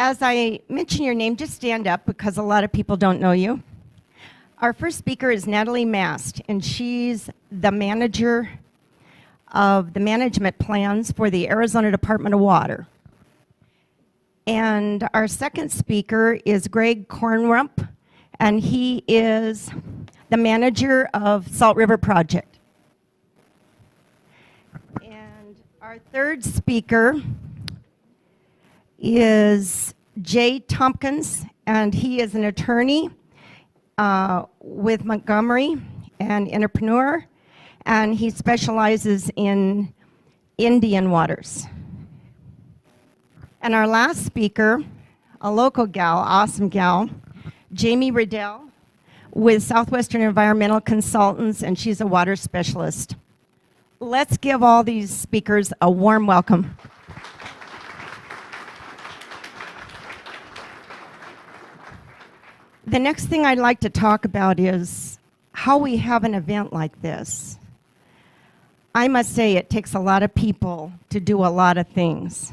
As I mention your name, just stand up because a lot of people don't know you. Our first speaker is Natalie Mast, and she's the manager of the management plans for the Arizona Department of Water. And our second speaker is Greg Kornrump, and he is the manager of Salt River Project. And our third speaker is Jay Tompkins, and he is an attorney with Montgomery and entrepreneur, and he specializes in Indian waters. And our last speaker, a local gal, awesome gal, Jamie Riddell with Southwestern Environmental Consultants, and she's a water specialist. Let's give all these speakers a warm welcome. The next thing I'd like to talk about is how we have an event like this. I must say it takes a lot of people to do a lot of things.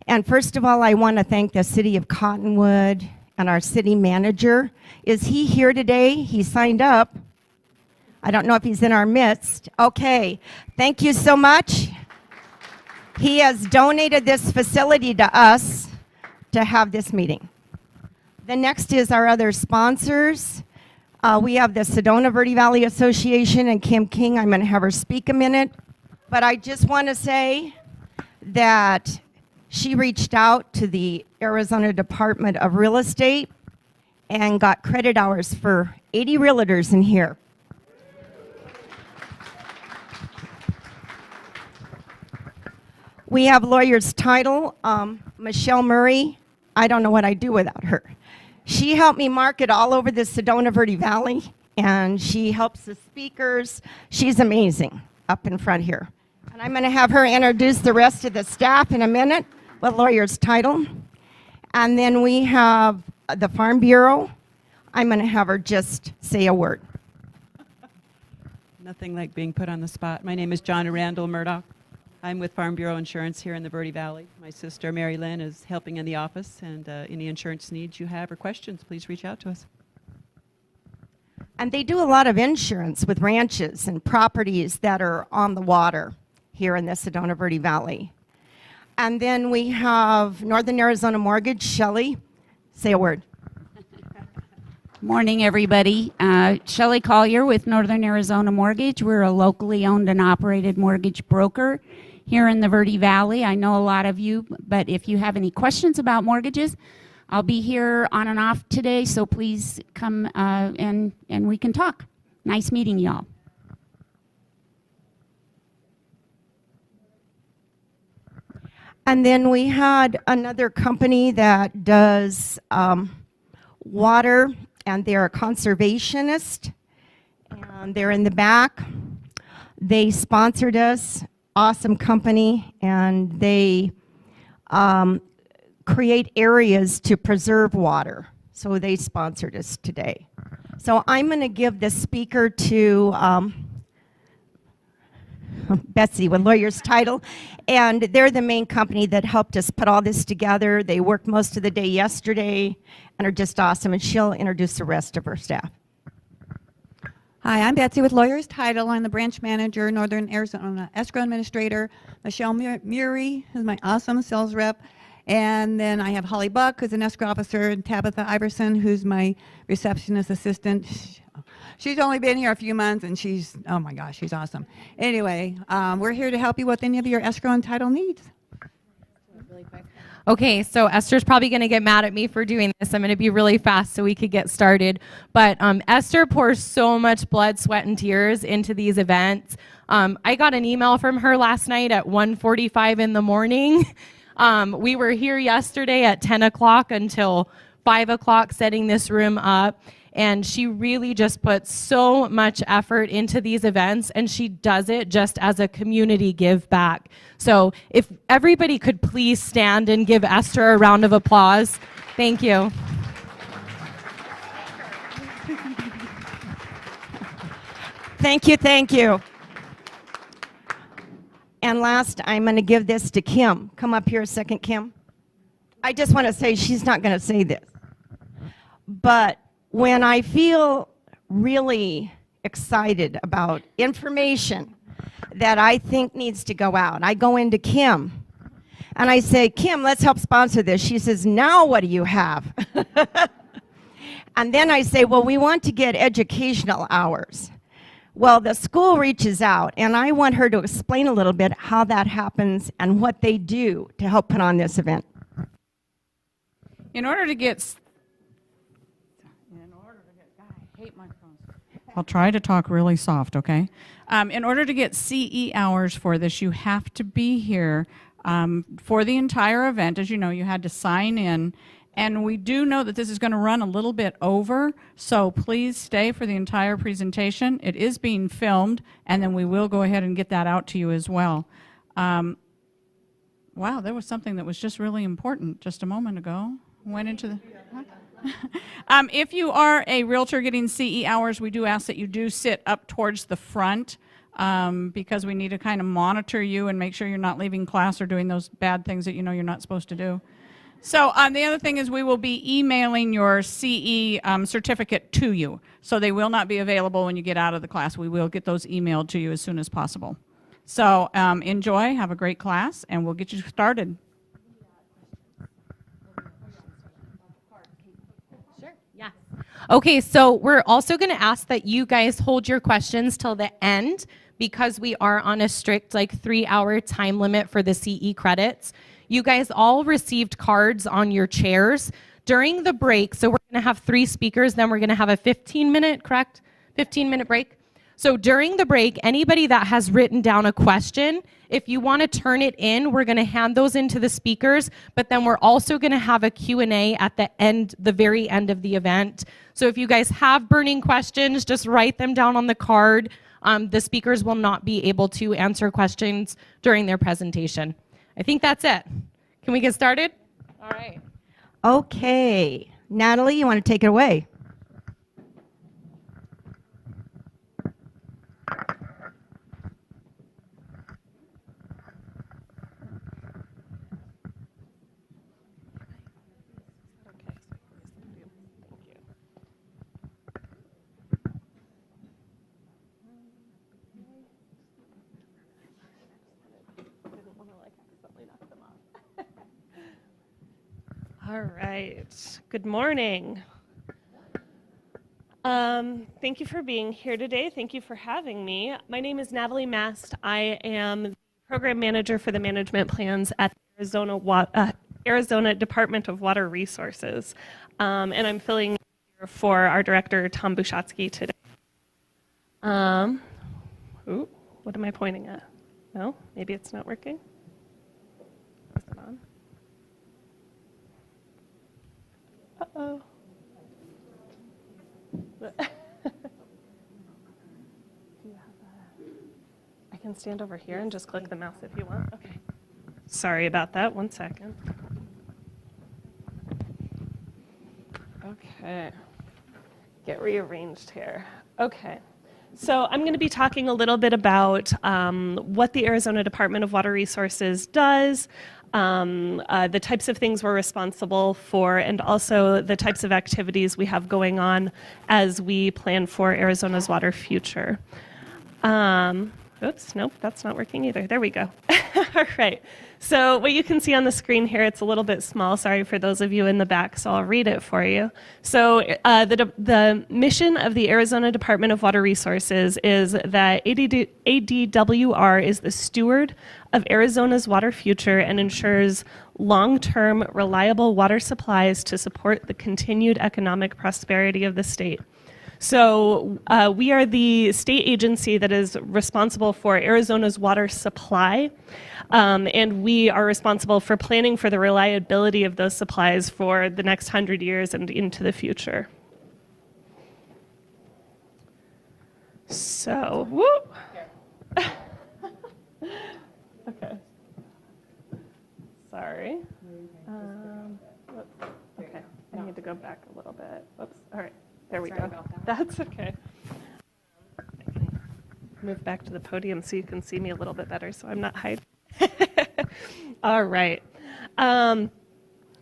And first of all, I want to thank the City of Cottonwood and our city manager. Is he here today? He signed up. I don't know if he's in our midst. Okay, thank you so much. He has donated this facility to us to have this meeting. The next is our other sponsors. We have the Sedona Verde Valley Association and Kim King. I'm going to have her speak a minute. But I just want to say that she reached out to the Arizona Department of Real Estate and got credit hours for 80 realtors in here. We have lawyer's title, Michelle Murray. I don't know what I'd do without her. She helped me market all over the Sedona Verde Valley, and she helps the speakers. She's amazing up in front here. And I'm going to have her introduce the rest of the staff in a minute with lawyer's title. And then we have the Farm Bureau. I'm going to have her just say a word. Nothing like being put on the spot. My name is John Randall Murdoch. I'm with Farm Bureau Insurance here in the Verde Valley. My sister, Mary Lynn, is helping in the office, and any insurance needs you have or questions, please reach out to us. And they do a lot of insurance with ranches and properties that are on the water here in the Sedona Verde Valley. And then we have Northern Arizona Mortgage. Shelley, say a word. Morning, everybody. Shelley Collier with Northern Arizona Mortgage. We're a locally owned and operated mortgage broker here in the Verde Valley. I know a lot of you, but if you have any questions about mortgages, I'll be here on and off today, so please come and we can talk. Nice meeting y'all. And then we had another company that does water, and they're a conservationist, and they're in the back. They sponsored us, awesome company, and they create areas to preserve water. So they sponsored us today. So I'm going to give the speaker to Betsy with lawyer's title, and they're the main company that helped us put all this together. They worked most of the day yesterday and are just awesome, and she'll introduce the rest of her staff. Hi, I'm Betsy with lawyer's title. I'm the branch manager, Northern Arizona Escrow Administrator. Michelle Murray is my awesome sales rep. And then I have Holly Buck, who's an escrow officer, and Tabitha Iverson, who's my receptionist assistant. She's only been here a few months, and she's, oh my gosh, she's awesome. Anyway, we're here to help you with any of your escrow and title needs. Really quick. Okay, so Esther's probably going to get mad at me for doing this. I'm going to be really fast so we could get started. But Esther pours so much blood, sweat, and tears into these events. I got an email from her last night at 1:45 in the morning. We were here yesterday at 10 o'clock until 5 o'clock setting this room up. And she really just puts so much effort into these events, and she does it just as a community give back. So if everybody could please stand and give Esther a round of applause. Thank you. Thank you, thank you. And last, I'm going to give this to Kim. Come up here a second, Kim. I just want to say she's not going to say this. But when I feel really excited about information that I think needs to go out, I go into Kim and I say, Kim, let's help sponsor this. She says, now what do you have? And then I say, well, we want to get educational hours. Well, the school reaches out, and I want her to explain a little bit how that happens and what they do to help put on this event. In order to get, God, I hate microphones. I'll try to talk really soft, okay? In order to get CE hours for this, you have to be here for the entire event. As you know, you had to sign in. And we do know that this is going to run a little bit over, so please stay for the entire presentation. It is being filmed, and then we will go ahead and get that out to you as well. Wow, there was something that was just really important just a moment ago. Went into the... if you are a realtor getting CE hours, we do ask that you do sit up towards the front because we need to kind of monitor you and make sure you're not leaving class or doing those bad things that you know you're not supposed to do. So the other thing is we will be emailing your CE certificate to you. So they will not be available when you get out of the class. We will get those emailed to you as soon as possible. So enjoy, have a great class, and we'll get you started. Sure, yeah. Okay, so we're also going to ask that you guys hold your questions till the end because we are on a strict 3-hour time limit for the CE credits. You guys all received cards on your chairs during the break. So we're going to have 3 speakers, then we're going to have a 15-minute, correct? 15-minute break. So during the break, anybody that has written down a question, if you want to turn it in, we're going to hand those into the speakers, but then we're also going to have a Q&A at the end, the very end of the event. So if you guys have burning questions, just write them down on the card. The speakers will not be able to answer questions during their presentation. I think that's it. Can we get started? All right. Okay. Natalie, you want to take it away? All right. Good morning. Thank you for being here today. Thank you for having me. My name is Natalie Mast. I am the program manager for the management plans at the Arizona Department of Water Resources. And I'm filling in here for our director, Tom Bushatsky, today. Ooh, what am I pointing at? No, maybe it's not working. Is it on? Uh-oh. I can stand over here and just click the mouse if you want. Okay. Sorry about that. 1 second. Okay. Get rearranged here. Okay. So I'm going to be talking a little bit about what the Arizona Department of Water Resources does, the types of things we're responsible for, and also the types of activities we have going on as we plan for Arizona's water future. Oops, nope, that's not working either. There we go. All right. So what you can see on the screen here, it's a little bit small. Sorry for those of you in the back, so I'll read it for you. So the mission of the Arizona Department of Water Resources is that ADWR is the steward of Arizona's water future and ensures long-term, reliable water supplies to support the continued economic prosperity of the state. So we are the state agency that is responsible for Arizona's water supply, and we are responsible for planning for the reliability of those supplies for the next 100 years and into the future. So, whoop. Okay. Sorry. Whoops. Okay, I need to go back a little bit. Whoops. All right. There we go. That's okay. Move back to the podium so you can see me a little bit better so I'm not hiding. All right.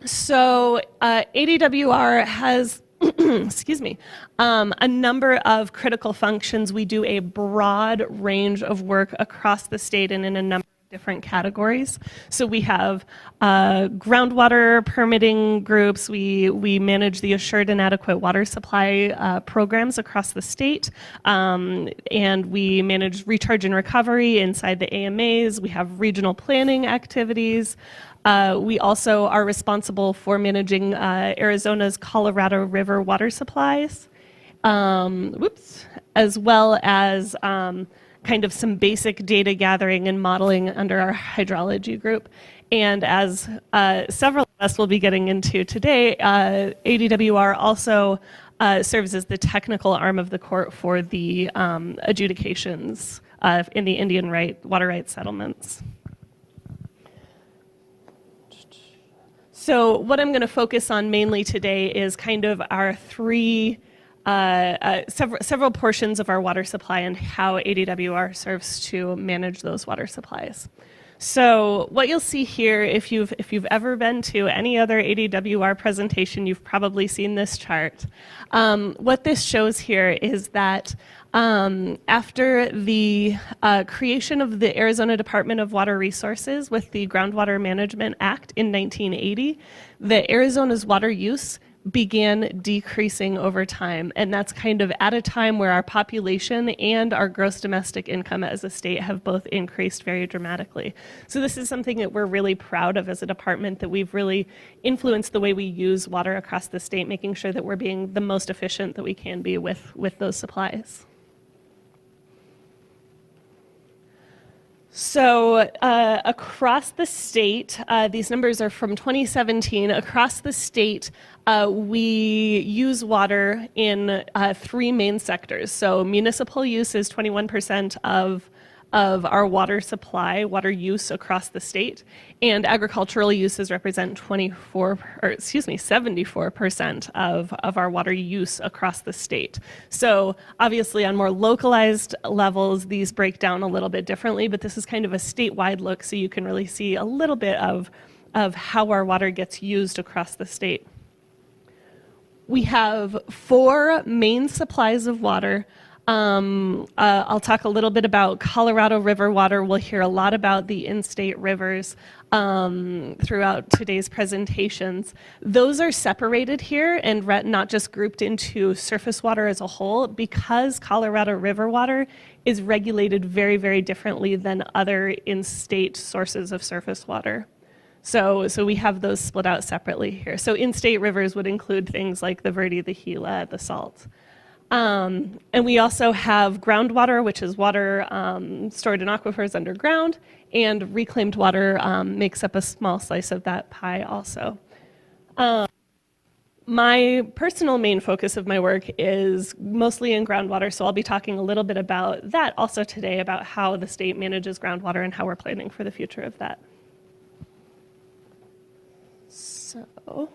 So ADWR has, excuse me, a number of critical functions. We do a broad range of work across the state and in a number of different categories. So we have groundwater permitting groups. We manage the assured and adequate water supply programs across the state. And we manage recharge and recovery inside the AMAs. We have regional planning activities. We also are responsible for managing Arizona's Colorado River water supplies, as well as kind of some basic data gathering and modeling under our hydrology group. And as several of us will be getting into today, ADWR also serves as the technical arm of the court for the adjudications in the Indian water rights settlements. So what I'm going to focus on mainly today is kind of our several portions of our water supply and how ADWR serves to manage those water supplies. So what you'll see here, if you've ever been to any other ADWR presentation, you've probably seen this chart. What this shows here is that after the creation of the Arizona Department of Water Resources with the Groundwater Management Act in 1980, Arizona's water use began decreasing over time. And that's kind of at a time where our population and our gross domestic income as a state have both increased very dramatically. So this is something that we're really proud of as a department, that we've really influenced the way we use water across the state, making sure that we're being the most efficient that we can be with those supplies. So across the state, these numbers are from 2017. Across the state, we use water in three main sectors. So municipal use is 21% of our water supply, water use across the state, and agricultural uses represent 74% of our water use across the state. So obviously on more localized levels, these break down a little bit differently, but this is kind of a statewide look, so you can really see a little bit of how our water gets used across the state. We have four main supplies of water. I'll talk a little bit about Colorado River water. We'll hear a lot about the in-state rivers throughout today's presentations. Those are separated here and not just grouped into surface water as a whole, because Colorado River water is regulated very, very differently than other in-state sources of surface water. So we have those split out separately here. So in-state rivers would include things like the Verde, the Gila, the Salt. And we also have groundwater, which is water stored in aquifers underground, and reclaimed water makes up a small slice of that pie also. My personal main focus of my work is mostly in groundwater, so I'll be talking a little bit about that also today, about how the state manages groundwater and how we're planning for the future of that. So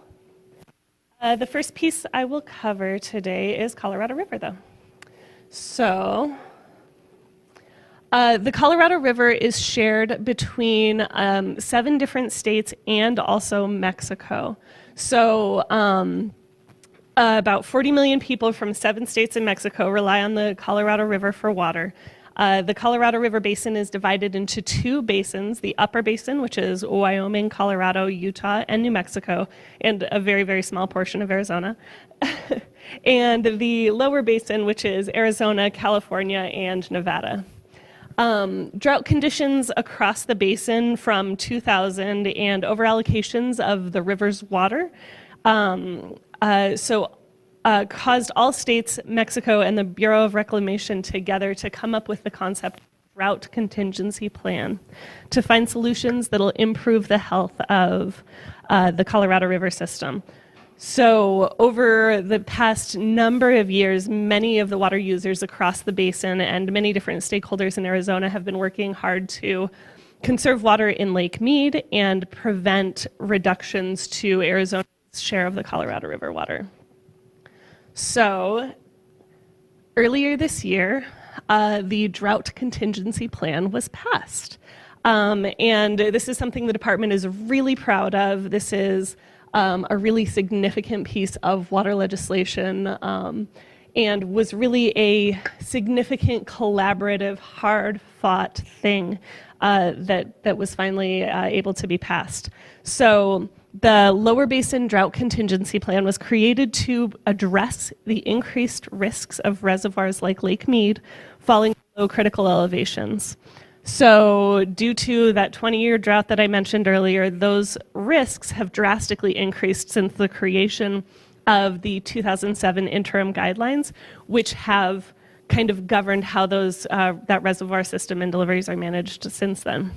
the first piece I will cover today is Colorado River, though. So the Colorado River is shared between 7 different states and also Mexico. So about 40 million people from 7 states in Mexico rely on the Colorado River for water. The Colorado River Basin is divided into 2 basins, the upper basin, which is Wyoming, Colorado, Utah, and New Mexico, and a very, very small portion of Arizona. And the lower basin, which is Arizona, California, and Nevada. Drought conditions across the basin from 2000 and overallocations of the river's water caused all states, Mexico, and the Bureau of Reclamation together to come up with the concept of drought contingency plan to find solutions that'll improve the health of the Colorado River system. So over the past number of years, many of the water users across the basin and many different stakeholders in Arizona have been working hard to conserve water in Lake Mead and prevent reductions to Arizona's share of the Colorado River water. So earlier this year, the drought contingency plan was passed. And this is something the department is really proud of. This is a really significant piece of water legislation, and was really a significant collaborative, hard-fought thing that was finally able to be passed. So the Lower Basin Drought Contingency Plan was created to address the increased risks of reservoirs like Lake Mead falling below critical elevations. So due to that 20-year drought that I mentioned earlier, those risks have drastically increased since the creation of the 2007 interim guidelines, which have kind of governed how those that reservoir system and deliveries are managed since then.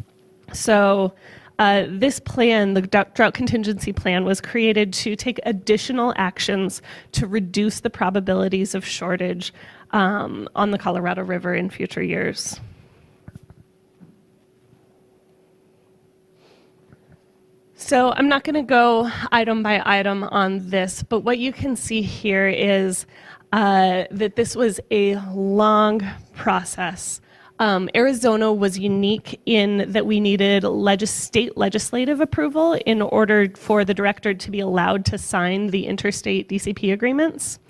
So this plan, the Drought Contingency Plan, was created to take additional actions to reduce the probabilities of shortage on the Colorado River in future years. So I'm not going to go item by item on this, but what you can see here is that this was a long process. Arizona was unique in that we needed state legislative approval in order for the director to be allowed to sign the interstate DCP agreements.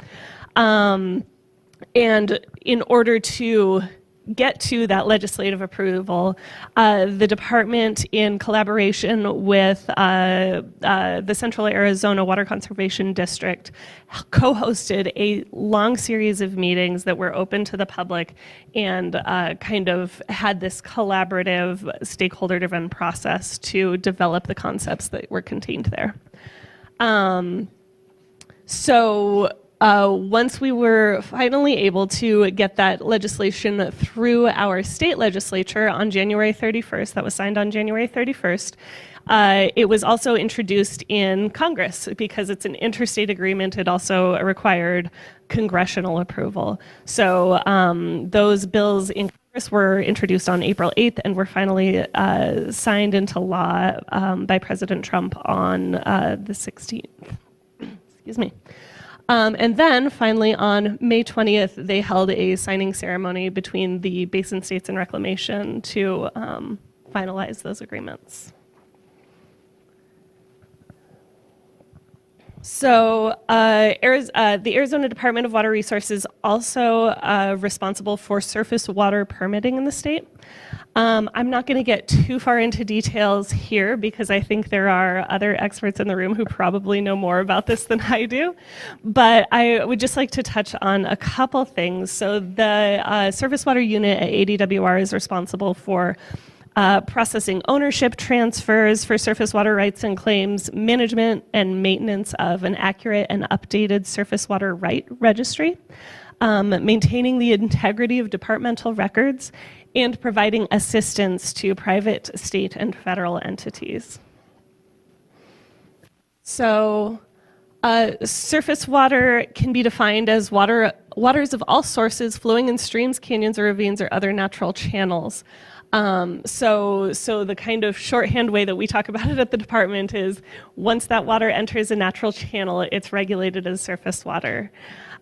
And in order to get to that legislative approval, the department, in collaboration with the Central Arizona Water Conservation District, co-hosted a long series of meetings that were open to the public and kind of had this collaborative, stakeholder-driven process to develop the concepts that were contained there. Once we were finally able to get that legislation through our state legislature on January 31st, that was signed on January 31st, it was also introduced in Congress because it's an interstate agreement. It also required congressional approval. So those bills in Congress were introduced on April 8th and were finally signed into law by President Trump on the 16th. Excuse me. And then finally on May 20th, they held a signing ceremony between the Basin States and Reclamation to finalize those agreements. So the Arizona Department of Water Resources also responsible for surface water permitting in the state. I'm not going to get too far into details here because I think there are other experts in the room who probably know more about this than I do. But I would just like to touch on a couple things. So the Surface Water Unit at ADWR is responsible for processing ownership transfers for surface water rights and claims, management and maintenance of an accurate and updated surface water right registry, maintaining the integrity of departmental records, and providing assistance to private, state, and federal entities. So surface water can be defined as waters of all sources flowing in streams, canyons, or ravines, or other natural channels. So the kind of shorthand way that we talk about it at the department is once that water enters a natural channel, it's regulated as surface water.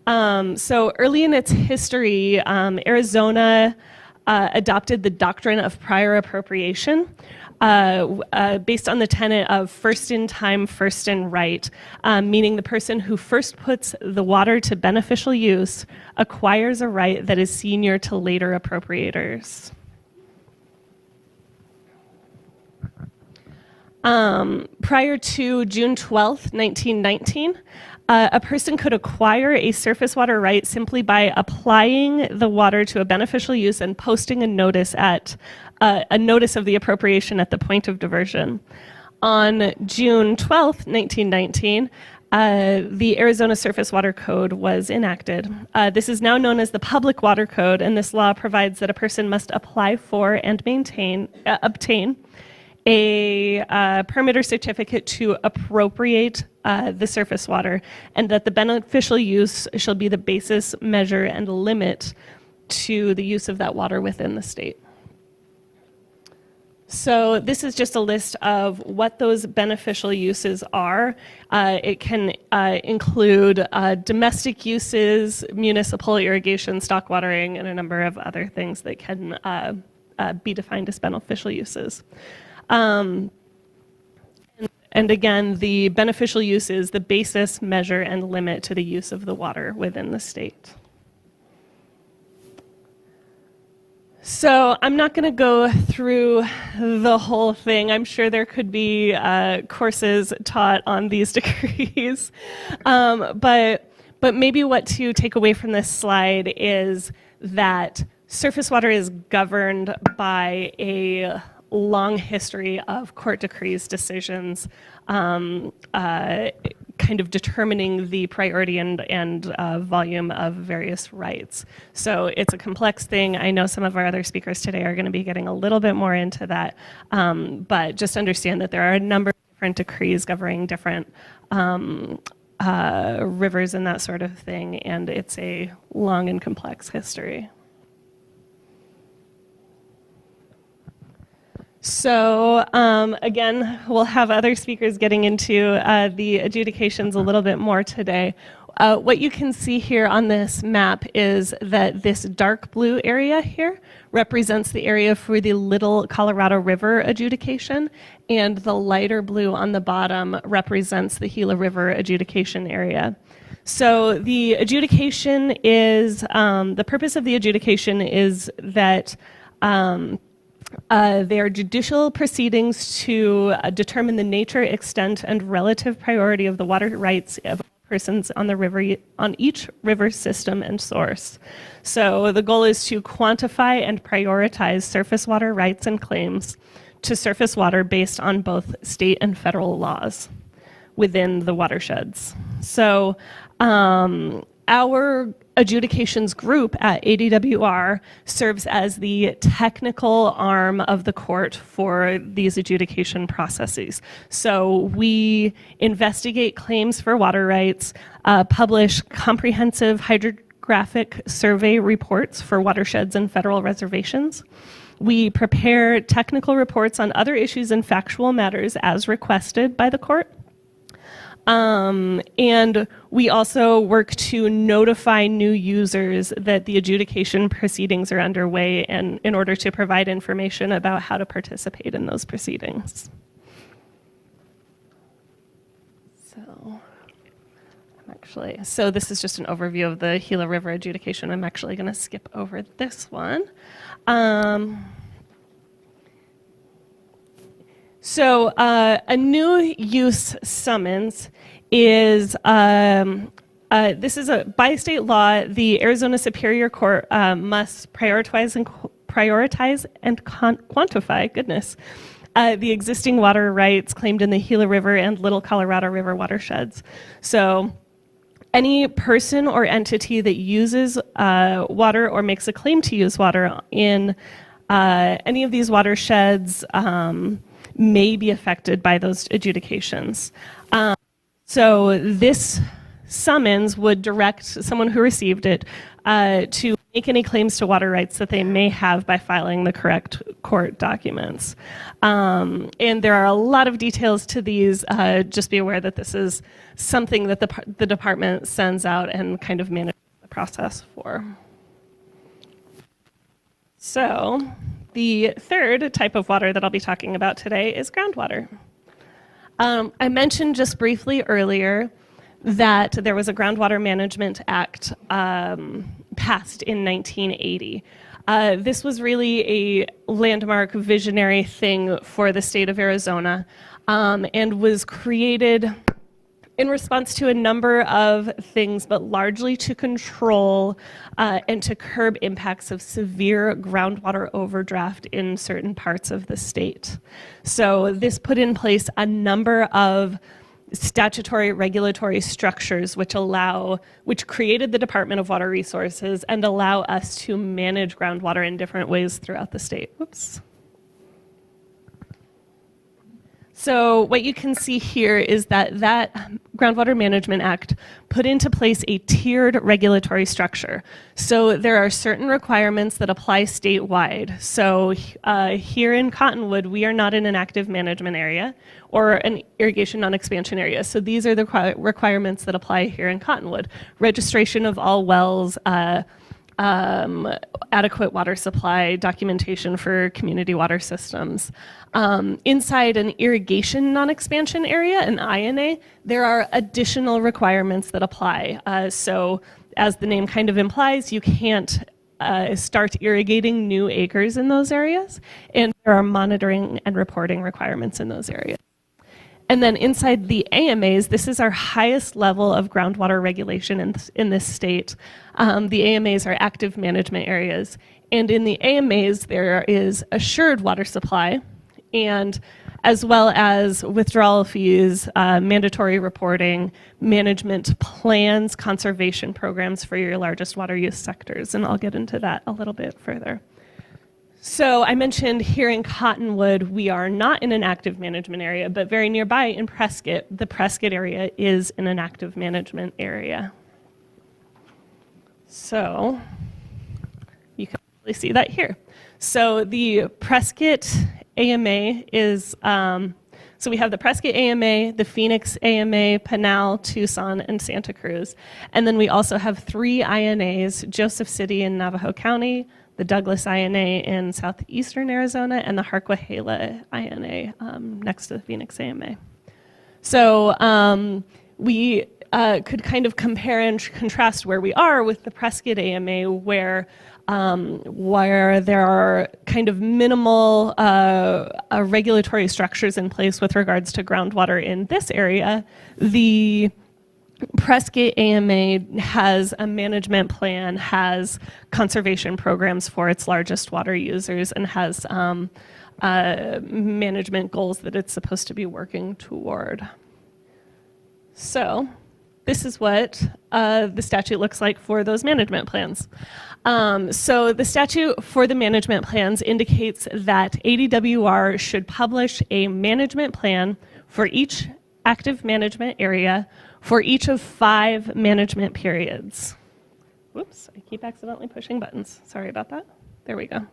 So early in its history, Arizona adopted the doctrine of prior appropriation based on the tenet of first in time, first in right, meaning the person who first puts the water to beneficial use acquires a right that is senior to later appropriators. Prior to June 12th, 1919, a person could acquire a surface water right simply by applying the water to a beneficial use and posting a notice of the appropriation at the point of diversion. On June 12th, 1919, the Arizona Surface Water Code was enacted. This is now known as the Public Water Code, and this law provides that a person must apply for and obtain a permit or certificate to appropriate the surface water, and that the beneficial use shall be the basis, measure, and limit to the use of that water within the state. So this is just a list of what those beneficial uses are. It can include domestic uses, municipal irrigation, stock watering, and a number of other things that can be defined as beneficial uses. And And again, the beneficial use is the basis, measure, and limit to the use of the water within the state. So I'm not going to go through the whole thing. I'm sure there could be courses taught on these decrees. But maybe what to take away from this slide is that surface water is governed by a long history of court decrees, decisions, kind of determining the priority and volume of various rights. So it's a complex thing. I know some of our other speakers today are going to be getting a little bit more into that, but just understand that there are a number of different decrees governing different rivers and that sort of thing, and it's a long and complex history. So again, we'll have other speakers getting into the adjudications a little bit more today. What you can see here on this map is that this dark blue area here represents the area for the Little Colorado River adjudication, and the lighter blue on the bottom represents the Gila River adjudication area. So the adjudication is, the purpose of the adjudication is that they are judicial proceedings to determine the nature, extent, and relative priority of the water rights of persons on the river, on each river system and source. So the goal is to quantify and prioritize surface water rights and claims to surface water based on both state and federal laws within the watersheds. So our adjudications group at ADWR serves as the technical arm of the court for these adjudication processes. So we investigate claims for water rights, publish comprehensive hydrographic survey reports for watersheds and federal reservations. We prepare technical reports on other issues and factual matters as requested by the court. And we also work to notify new users that the adjudication proceedings are underway, and in order to provide information about how to participate in those proceedings. So this is just an overview of the Gila River adjudication. I'm actually going to skip over this one. So a new use summons is, this is by state law, the Arizona Superior Court must prioritize and quantify, the existing water rights claimed in the Gila River and Little Colorado River watersheds. So any person or entity that uses water or makes a claim to use water in any of these watersheds may be affected by those adjudications. So this summons would direct someone who received it to make any claims to water rights that they may have by filing the correct court documents. And there are a lot of details to these. Just be aware that this is something that the department sends out and kind of manages the process for. So the third type of water that I'll be talking about today is groundwater. I mentioned just briefly earlier that there was a Groundwater Management Act passed in 1980. This was really a landmark visionary thing for the state of Arizona, and was created in response to a number of things, but largely to control and to curb impacts of severe groundwater overdraft in certain parts of the state. So this put in place a number of statutory regulatory structures which created the Department of Water Resources and allow us to manage groundwater in different ways throughout the state. Whoops. So what you can see here is that Groundwater Management Act put into place a tiered regulatory structure. So there are certain requirements that apply statewide. So here in Cottonwood, we are not in an active management area or an irrigation non-expansion area. So these are the requirements that apply here in Cottonwood. Registration of all wells, adequate water supply, documentation for community water systems. Inside an irrigation non-expansion area, an INA, there are additional requirements that apply. So as the name kind of implies, you can't start irrigating new acres in those areas, and there are monitoring and reporting requirements in those areas. And then inside the AMAs, this is our highest level of groundwater regulation in this state. The AMAs are active management areas. And in the AMAs, there is assured water supply, and as well as withdrawal fees, mandatory reporting, management plans, conservation programs for your largest water use sectors. And I'll get into that a little bit further. So I mentioned here in Cottonwood, we are not in an active management area, but very nearby in Prescott, the Prescott area is in an active management area. So you can really see that here. So the Prescott AMA is, so we have the Prescott AMA, the Phoenix AMA, Pinal, Tucson, and Santa Cruz. And then we also have 3 INAs, Joseph City in Navajo County, the Douglas INA in southeastern Arizona, and the Harquahela INA next to the Phoenix AMA. So we could kind of compare and contrast where we are with the Prescott AMA, where there are kind of minimal regulatory structures in place with regards to groundwater in this area. The Prescott AMA has a management plan, has conservation programs for its largest water users, and has management goals that it's supposed to be working toward. So this is what the statute looks like for those management plans. So the statute for the management plans indicates that ADWR should publish a management plan for each active management area for each of 5 management periods. Whoops, I keep accidentally pushing buttons. Sorry about that. There we go.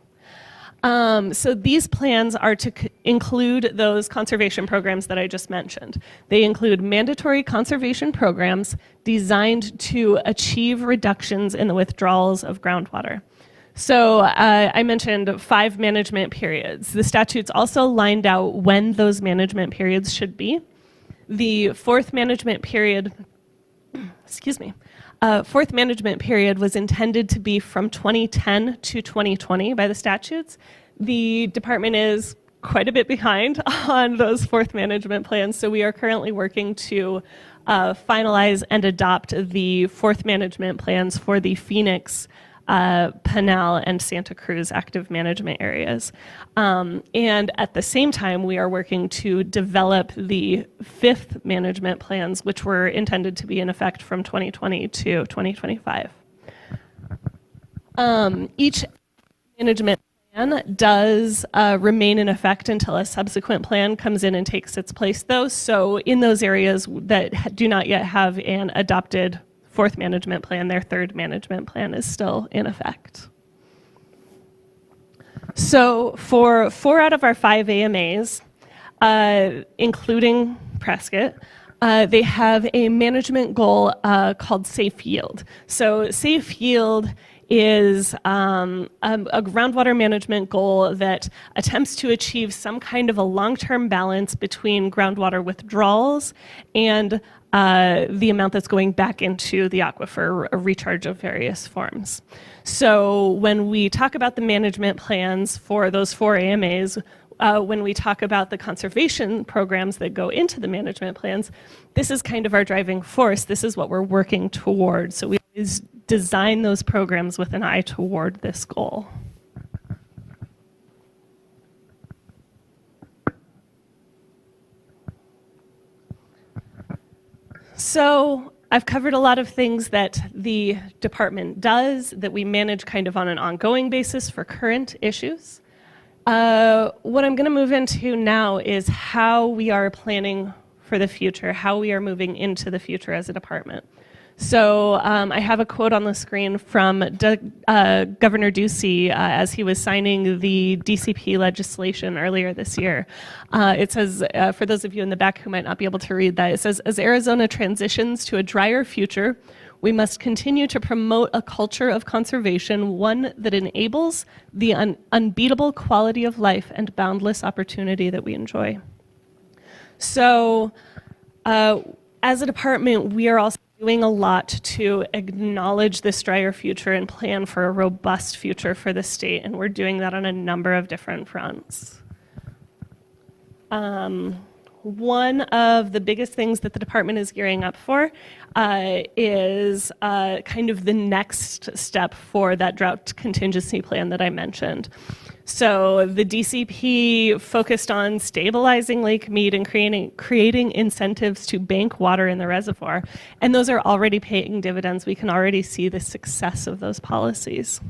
So these plans are to include those conservation programs that I just mentioned. They include mandatory conservation programs designed to achieve reductions in the withdrawals of groundwater. So I mentioned 5 management periods. The statute's also lined out when those management periods should be. The 4th management period, fourth management period was intended to be from 2010 to 2020 by the statutes. The department is quite a bit behind on those 4th management plans, so we are currently working to finalize and adopt the 4th management plans for the Phoenix, Pinal, and Santa Cruz active management areas. And at the same time, we are working to develop the 5th management plans, which were intended to be in effect from 2020 to 2025. Each management plan does remain in effect until a subsequent plan comes in and takes its place, though. So in those areas that do not yet have an adopted 4th management plan, their 3rd management plan is still in effect. So for 4 out of our 5 AMAs, including Prescott, they have a management goal called safe yield. So safe yield is a groundwater management goal that attempts to achieve some kind of a long-term balance between groundwater withdrawals and the amount that's going back into the aquifer, a recharge of various forms. So when we talk about the management plans for those 4 AMAs, when we talk about the conservation programs that go into the management plans, this is kind of our driving force. This is what we're working toward. So we always design those programs with an eye toward this goal. So I've covered a lot of things that the department does, that we manage kind of on an ongoing basis for current issues. What I'm going to move into now is how we are planning for the future, how we are moving into the future as a department. So I have a quote on the screen from Governor Ducey as he was signing the DCP legislation earlier this year. It says, for those of you in the back who might not be able to read that, it says, as Arizona transitions to a drier future, we must continue to promote a culture of conservation, one that enables the unbeatable quality of life and boundless opportunity that we enjoy. So as a department, we are also doing a lot to acknowledge this drier future and plan for a robust future for the state, and we're doing that on a number of different fronts. One of the biggest things that the department is gearing up for is kind of the next step for that drought contingency plan that I mentioned. So the DCP focused on stabilizing Lake Mead and creating incentives to bank water in the reservoir. And those are already paying dividends. We can already see the success of those policies.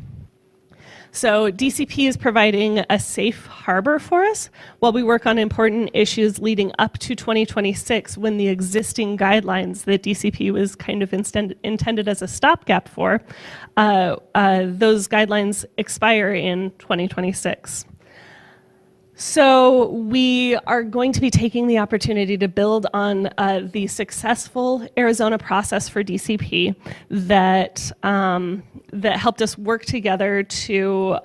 So DCP is providing a safe harbor for us while we work on important issues leading up to 2026, when the existing guidelines that DCP was kind of intended as a stopgap for, those guidelines expire in 2026. So we are going to be taking the opportunity to build on the successful Arizona process for DCP that helped us work together to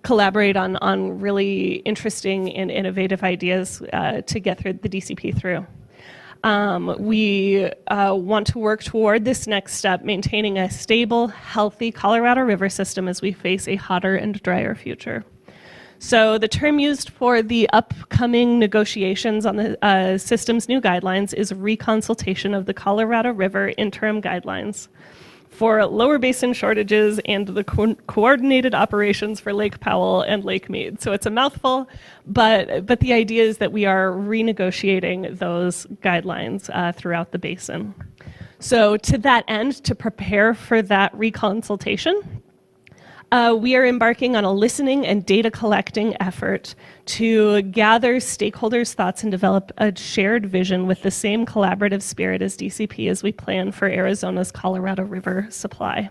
collaborate on really interesting and innovative ideas to get through the DCP through. We want to work toward this next step, maintaining a stable, healthy Colorado River system as we face a hotter and drier future. So the term used for the upcoming negotiations on the system's new guidelines is reconsultation of the Colorado River interim guidelines for lower basin shortages and the coordinated operations for Lake Powell and Lake Mead. So it's a mouthful, but the idea is that we are renegotiating those guidelines throughout the basin. So to that end, to prepare for that reconsultation, we are embarking on a listening and data collecting effort to gather stakeholders' thoughts and develop a shared vision with the same collaborative spirit as DCP as we plan for Arizona's Colorado River supply.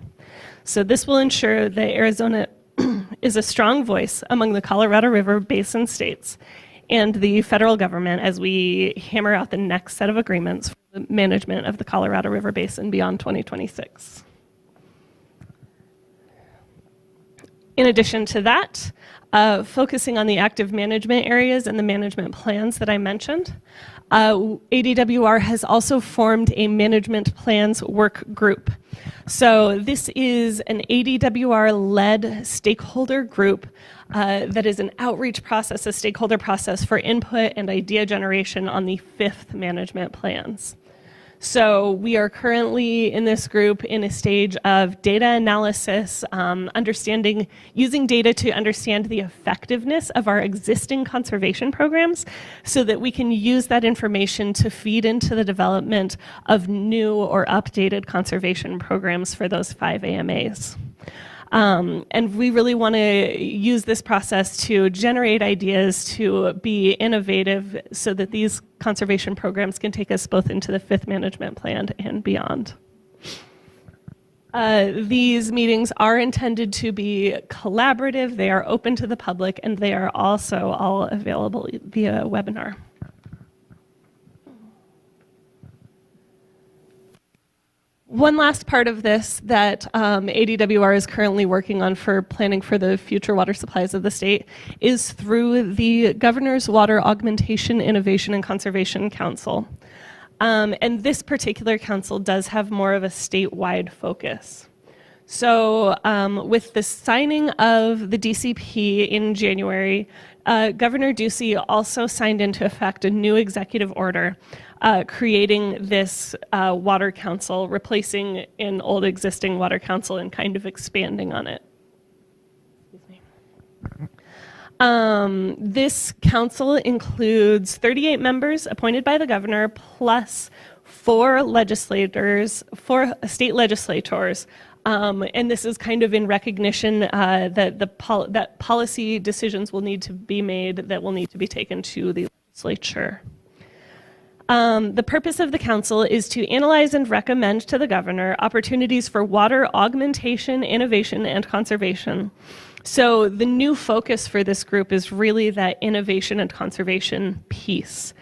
So this will ensure that Arizona is a strong voice among the Colorado River Basin states and the federal government as we hammer out the next set of agreements for the management of the Colorado River Basin beyond 2026. In addition to that, focusing on the active management areas and the management plans that I mentioned, ADWR has also formed a management plans work group. So this is an ADWR-led stakeholder group that is an outreach process, a stakeholder process for input and idea generation on the 5th management plans. So we are currently in this group in a stage of data analysis, using data to understand the effectiveness of our existing conservation programs so that we can use that information to feed into the development of new or updated conservation programs for those 5 AMAs. And we really want to use this process to generate ideas to be innovative so that these conservation programs can take us both into the 5th management plan and beyond. These meetings are intended to be collaborative, they are open to the public, and they are also all available via webinar. One last part of this that ADWR is currently working on for planning for the future water supplies of the state is through the Governor's Water Augmentation, Innovation, and Conservation Council. And this particular council does have more of a statewide focus. So with the signing of the DCP in January, Governor Ducey also signed into effect a new executive order creating this water council, replacing an old existing water council and kind of expanding on it. This council includes 38 members appointed by the governor plus 4 state legislators. And this is kind of in recognition that policy decisions will need to be made that will need to be taken to the legislature. The purpose of the council is to analyze and recommend to the governor opportunities for water augmentation, innovation, and conservation. So the new focus for this group is really that innovation and conservation piece.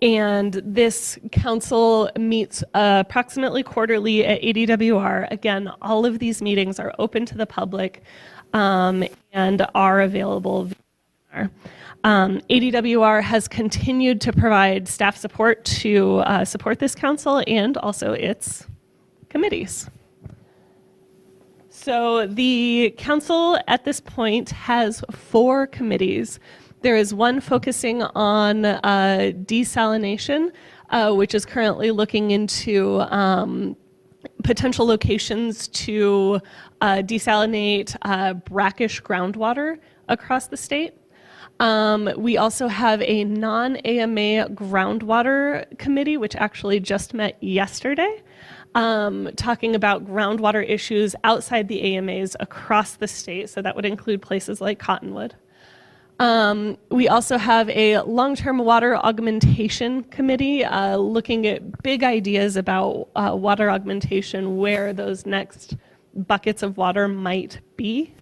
And this council meets approximately quarterly at ADWR. Again, all of these meetings are open to the public and are available via webinar. ADWR has continued to provide staff support to support this council and also its committees. So the council at this point has 4 committees. There is one focusing on desalination, which is currently looking into potential locations to desalinate brackish groundwater across the state. We also have a non-AMA groundwater committee, which actually just met yesterday, talking about groundwater issues outside the AMAs across the state. So that would include places like Cottonwood. We also have a long-term water augmentation committee looking at big ideas about water augmentation, where those next buckets of water might be.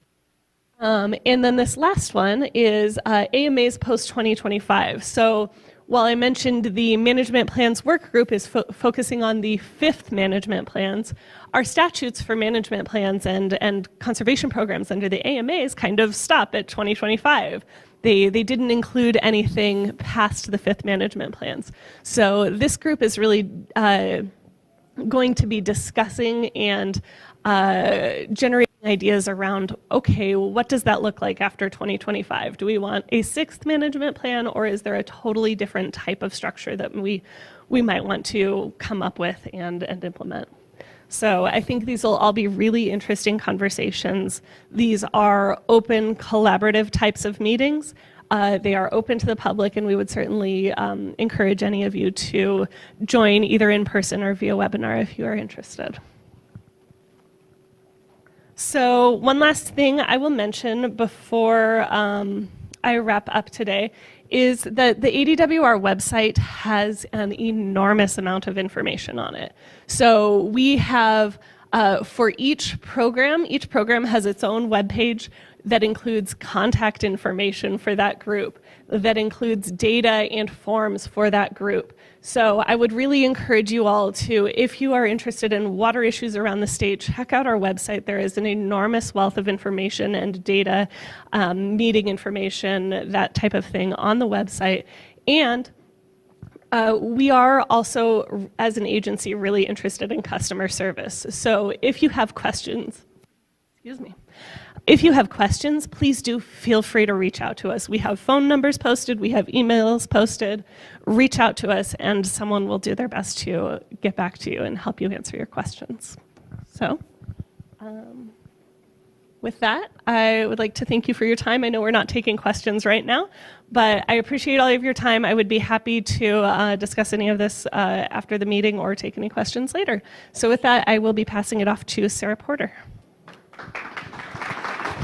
And then this last one is AMA's post-2025. So while I mentioned the management plans work group is focusing on the 5th management plans, our statutes for management plans and conservation programs under the AMAs kind of stop at 2025. They didn't include anything past the 5th management plans. So this group is really going to be discussing and generating ideas around, okay, well, what does that look like after 2025? Do we want a 6th management plan, or is there a totally different type of structure that we might want to come up with and implement? So I think these will all be really interesting conversations. These are open, collaborative types of meetings. They are open to the public, and we would certainly encourage any of you to join either in person or via webinar if you are interested. So one last thing I will mention before I wrap up today is that the ADWR website has an enormous amount of information on it. So we have, for each program has its own webpage that includes contact information for that group, that includes data and forms for that group. So I would really encourage you all to, if you are interested in water issues around the state, check out our website. There is an enormous wealth of information and data, meeting information, that type of thing on the website. And we are also, as an agency, really interested in customer service. So if you have questions, if you have questions, please do feel free to reach out to us. We have phone numbers posted, we have emails posted. Reach out to us and someone will do their best to get back to you and help you answer your questions. So, with that, I would like to thank you for your time. I know we're not taking questions right now, but I appreciate all of your time. I would be happy to discuss any of this after the meeting or take any questions later. So with that, I will be passing it off to Sarah Porter.